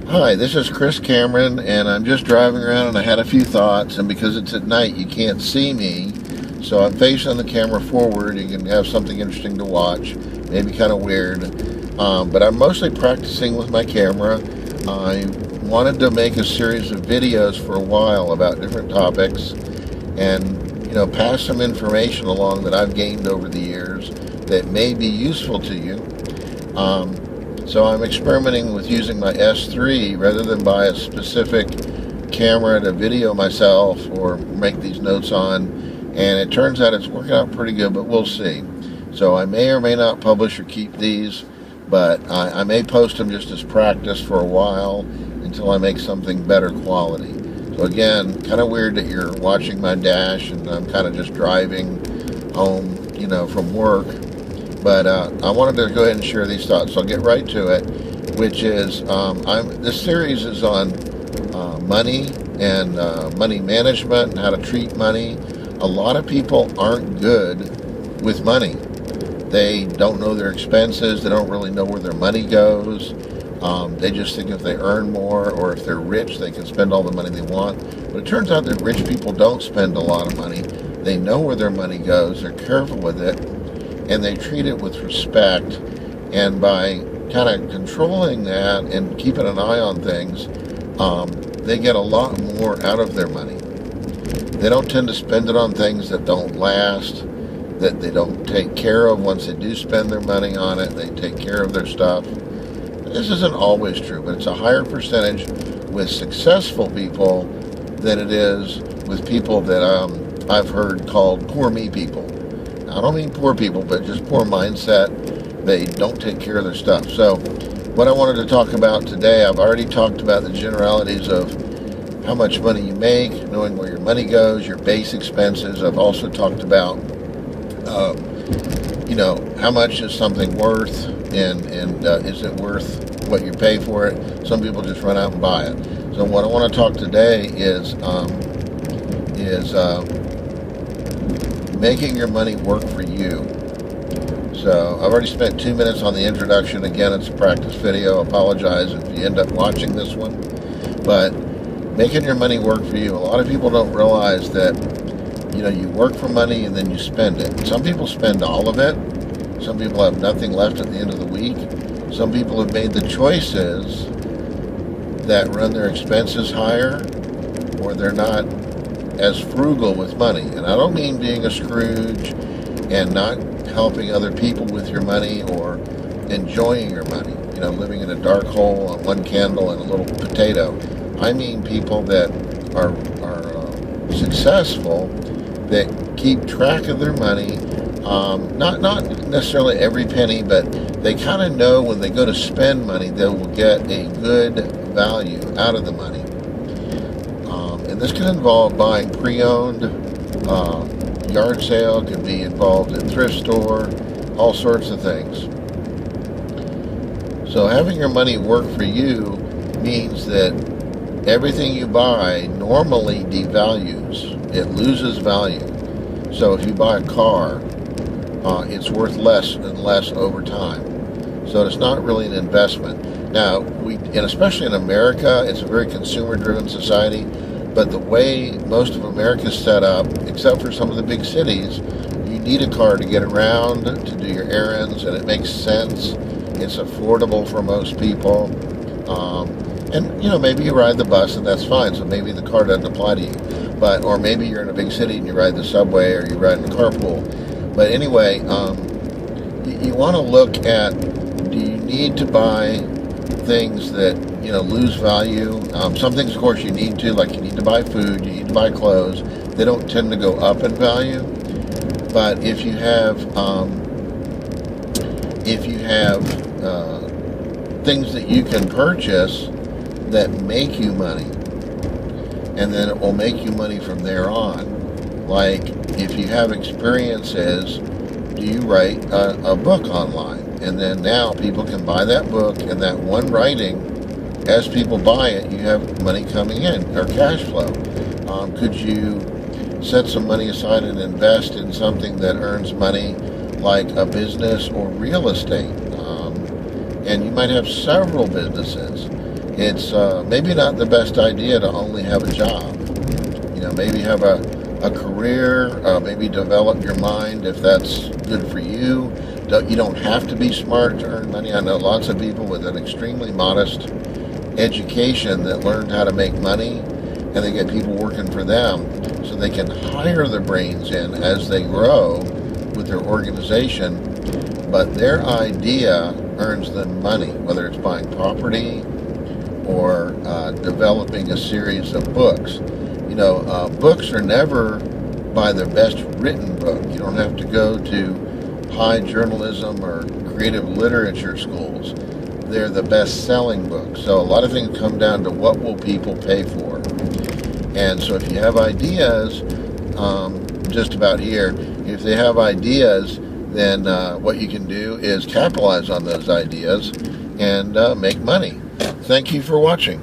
Hi, this is Chris Cameron, and I'm just driving around and I had a few thoughts, and because it's at night you can't see me, so I'm facing the camera forward. You can have something interesting to watch, maybe kind of weird, but I'm mostly practicing with my camera. I wanted to make a series of videos for a while about different topics and pass some information along that I've gained over the years that may be useful to you. So I'm experimenting with using my S3 rather than buy a specific camera to video myself or make these notes on, and it turns out it's working out pretty good, but we'll see. So I may or may not publish or keep these, but I may post them just as practice for a while until I make something better quality. So again, kind of weird that you're watching my dash and I'm kind of just driving home, from work. But I wanted to go ahead and share these thoughts. So I'll get right to it, which is this series is on money and money management and how to treat money. A lot of people aren't good with money. They don't know their expenses. They don't really know where their money goes. They just think if they earn more or if they're rich, they can spend all the money they want. But it turns out that rich people don't spend a lot of money. They know where their money goes. They're careful with it. And they treat it with respect, and by kind of controlling that and keeping an eye on things, they get a lot more out of their money. They don't tend to spend it on things that don't last, that they don't take care of. Once they do spend their money on it, they take care of their stuff. This isn't always true, but it's a higher percentage with successful people than it is with people that I've heard called poor me people. I don't mean poor people, but just poor mindset. They don't take care of their stuff. So what I wanted to talk about today, I've already talked about the generalities of how much money you make, knowing where your money goes, your base expenses. I've also talked about, how much is something worth, and is it worth what you pay for it? Some people just run out and buy it. So what I want to talk today is making your money work for you. So I've already spent 2 minutes on the introduction. Again, it's a practice video. I apologize if you end up watching this one. But making your money work for you. A lot of people don't realize that, you work for money and then you spend it. Some people spend all of it. Some people have nothing left at the end of the week. Some people have made the choices that run their expenses higher, or they're not as frugal with money. And I don't mean being a Scrooge and not helping other people with your money or enjoying your money, living in a dark hole on one candle and a little potato. I mean people that are successful, that keep track of their money, not necessarily every penny, but they kind of know when they go to spend money, they will get a good value out of the money. And this can involve buying pre-owned, yard sale, could be involved in thrift store, all sorts of things. So having your money work for you means that everything you buy normally devalues. It loses value. So if you buy a car, it's worth less and less over time. So it's not really an investment. Now, and especially in America, it's a very consumer-driven society. But the way most of America is set up, except for some of the big cities, you need a car to get around, to do your errands, and it makes sense. It's affordable for most people. And maybe you ride the bus and that's fine, so maybe the car doesn't apply to you. Or maybe you're in a big city and you ride the subway or you ride in a carpool. But anyway, you want to look at, do you need to buy things that lose value? Some things, of course, you need to, like you need to buy food, you need to buy clothes. They don't tend to go up in value. But if you have things that you can purchase that make you money, and then it will make you money from there on. Like if you have experiences, do you write a book online? And then now people can buy that book, and that one writing, as people buy it, you have money coming in, or cash flow. Could you set some money aside and invest in something that earns money, like a business or real estate? And you might have several businesses. it's maybe not the best idea to only have a job. Maybe have a career, maybe develop your mind if that's good for you. You don't have to be smart to earn money. I know lots of people with an extremely modest education that learned how to make money, and they get people working for them so they can hire the brains in as they grow with their organization, but their idea earns them money, whether it's buying property or developing a series of books. Books are never by the best written book. You don't have to go to high journalism or creative literature schools. They're the best-selling books. So a lot of things come down to what will people pay for. And so if you have ideas, just about here, if they have ideas, then what you can do is capitalize on those ideas and make money. Thank you for watching.